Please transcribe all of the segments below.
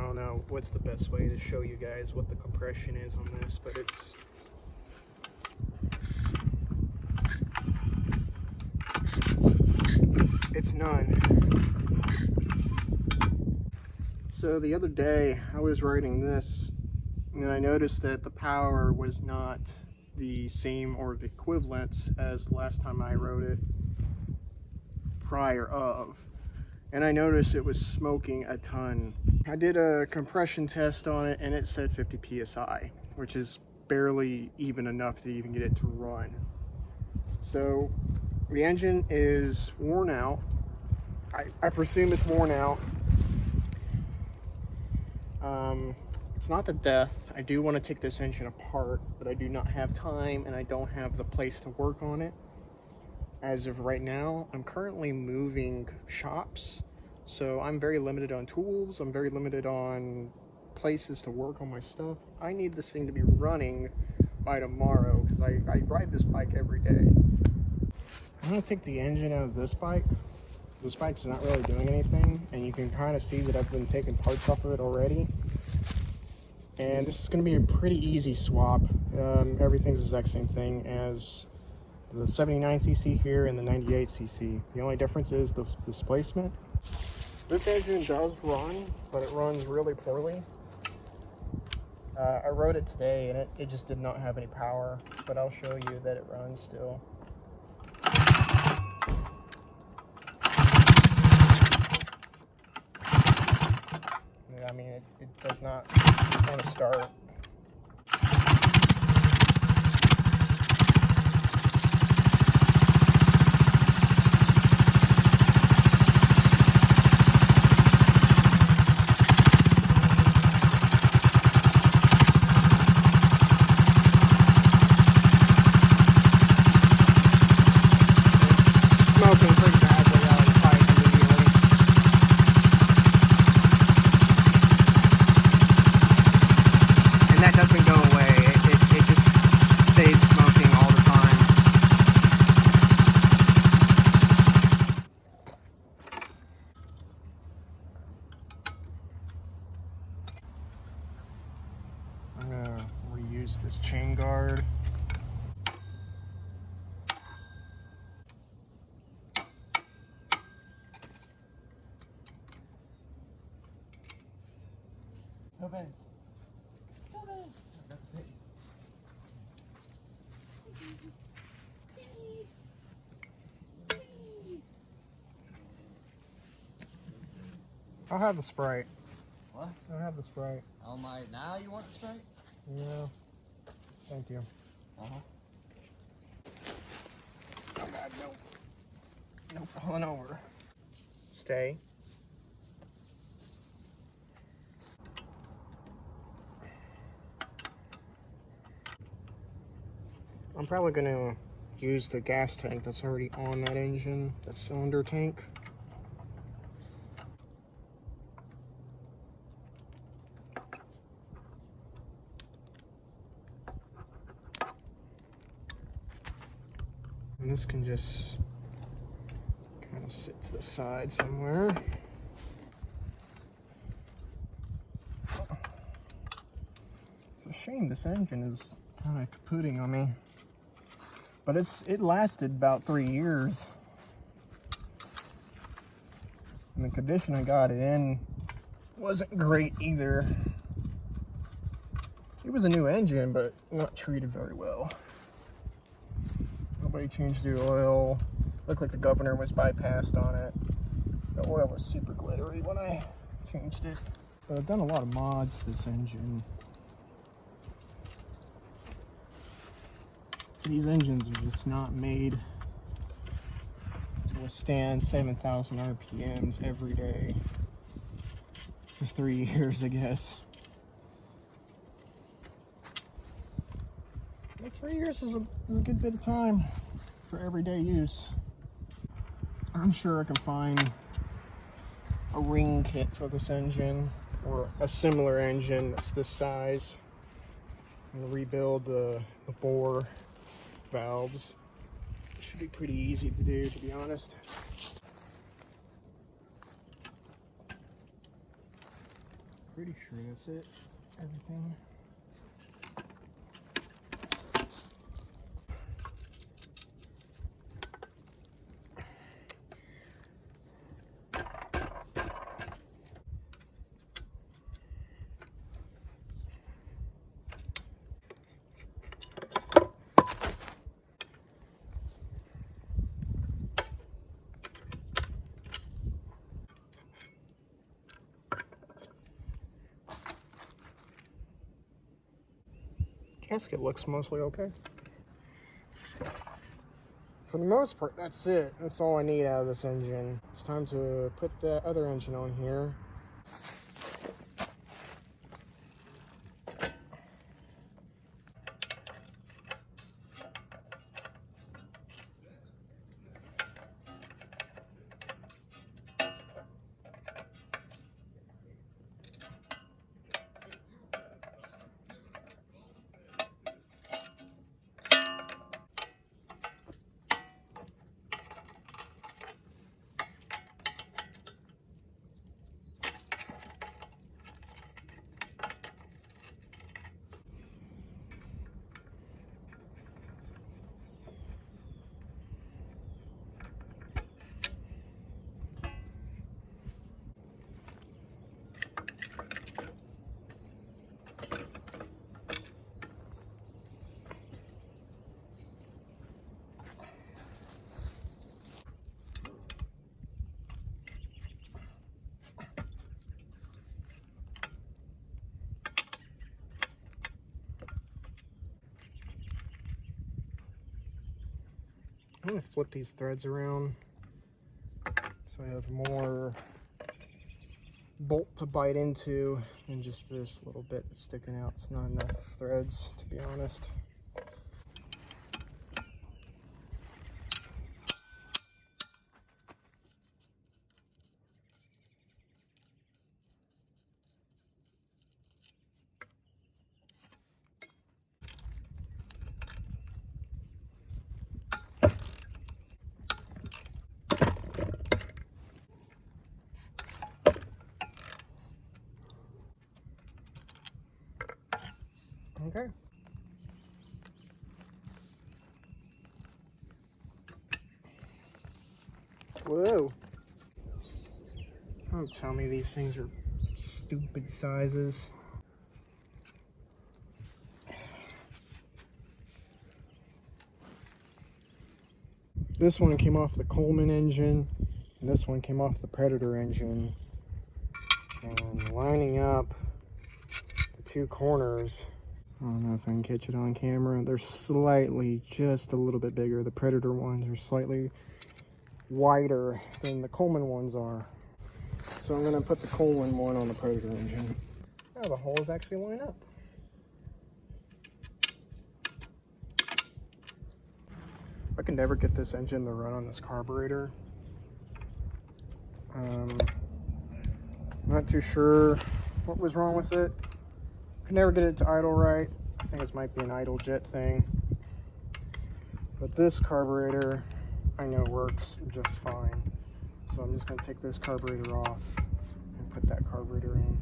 don't know what's the best way to show you guys what the compression is on this, but it's none. So the other day I was writing this and I noticed that the power was not the same or the equivalence as the last time I wrote it prior of. And I noticed it was smoking a ton. I did a compression test on it and it said 50 psi, which is barely even enough to even get it to run. So the engine is worn out. I presume it's worn out. It's not the death. I do want to take this engine apart, but I do not have time and I don't have the place to work on it. As of right now, I'm currently moving shops, so I'm very limited on tools. I'm very limited on places to work on my stuff. I need this thing to be running by tomorrow because I ride this bike every day. I'm going to take the engine out of this bike. This bike's not really doing anything, and you can kind of see that I've been taking parts off of it already. And this is going to be a pretty easy swap. Everything's the exact same thing as the 79cc here and the 98cc. The only difference is the displacement. This engine does run, but it runs really poorly. I rode it today and it just did not have any power, but I'll show you that it runs still. I mean, it does not want to start. It's smoking pretty badly out of the pipe immediately. That doesn't go away. It just stays smoking all the time. I'm gonna reuse this chain guard. No bends. I'll have the Sprite. What? I'll have the Sprite. Oh my, now you want the Sprite? Yeah. Thank you. Uh-huh. Oh God, no falling over. Stay. I'm probably gonna use the gas tank that's already on that engine, that cylinder tank. And this can just kind of sit to the side somewhere. It's a shame this engine is kind of kaputting on me. But it lasted about 3 years. And the condition I got it in wasn't great either. It was a new engine, but not treated very well. Nobody changed the oil. Looked like the governor was bypassed on it. The oil was super glittery when I changed it. But I've done a lot of mods to this engine. These engines are just not made to withstand 7,000 RPMs every day for 3 years, I guess. But 3 years is a good bit of time for everyday use. I'm sure I can find a ring kit for this engine or a similar engine that's this size and rebuild the bore valves. It should be pretty easy to do, to be honest. Pretty sure that's it. Everything. Gasket looks mostly okay. For the most part, that's it. That's all I need out of this engine. It's time to put the other engine on here. I'm going to flip these threads around so I have more bolt to bite into than just this little bit that's sticking out. It's not enough threads, to be honest. Okay. Whoa. Don't tell me these things are stupid sizes. This one came off the Coleman engine, and this one came off the Predator engine. And lining up the two corners, I don't know if I can catch it on camera, they're slightly, just a little bit bigger. The Predator ones are slightly wider than the Coleman ones are. So I'm going to put the Coleman one on the Predator engine. Now the holes actually line up. I can never get this engine to run on this carburetor. Not too sure what was wrong with it. Could never get it to idle right. I think it might be an idle jet thing. But this carburetor, I know works just fine. So I'm just going to take this carburetor off and put that carburetor in.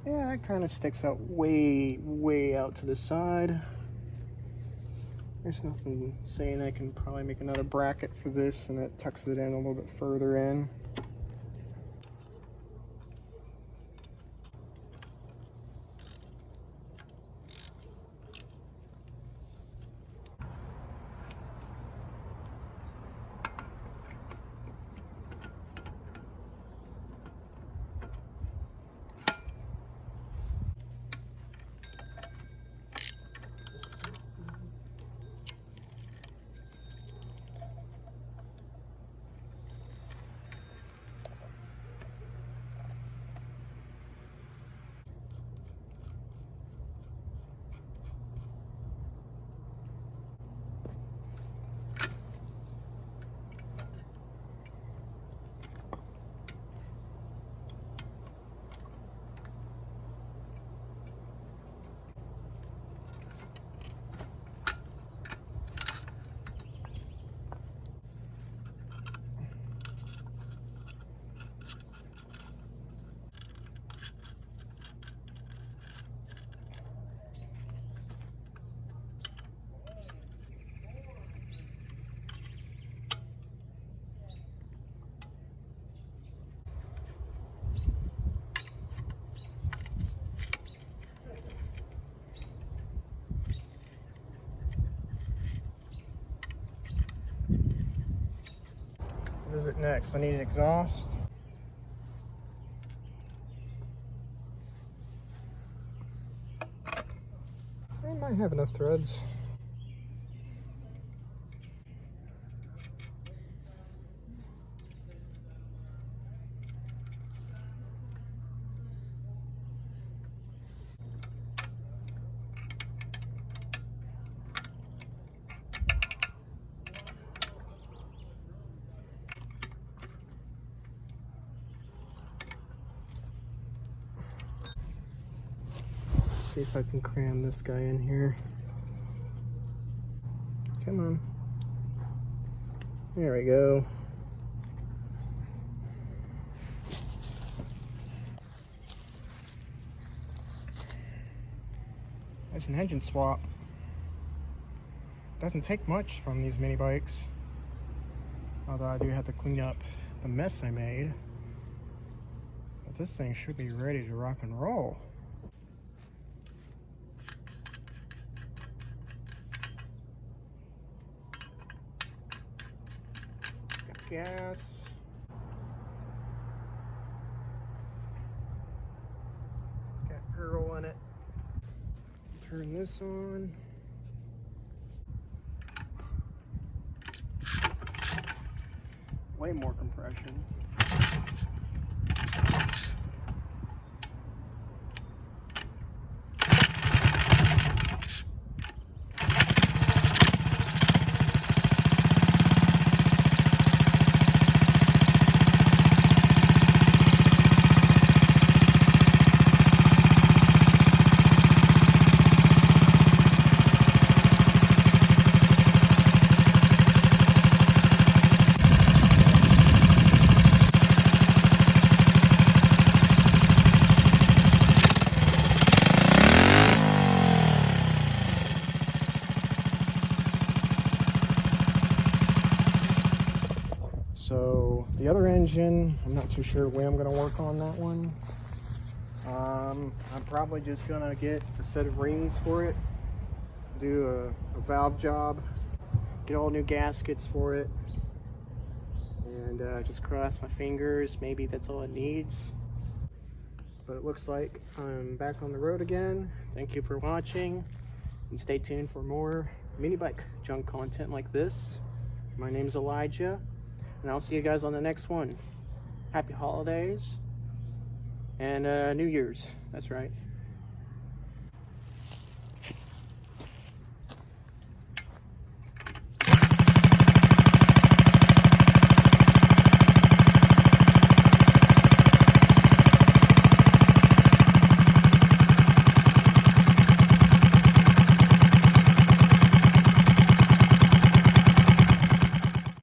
Yeah, that kind of sticks out way out to the side. There's nothing saying I can probably make another bracket for this, and it tucks it in a little bit further in. it next? I need an exhaust. I might have enough threads. See if I can cram this guy in here. Come on. There we go. That's an engine swap. Doesn't take much from these mini bikes. Although I do have to clean up the mess I made. But this thing should be ready to rock and roll. Gas. It's got Earl in it. Turn this on. Way more compression. So the other engine, I'm not too sure when I'm going to work on that one. I'm probably just going to get a set of rings for it, do a valve job, get all new gaskets for it, and just cross my fingers. Maybe that's all it needs. But it looks like I'm back on the road again. Thank you for watching, and stay tuned for more mini bike junk content like this. My name's Elijah, and I'll see you guys on the next one. Happy holidays and New Year's. That's right.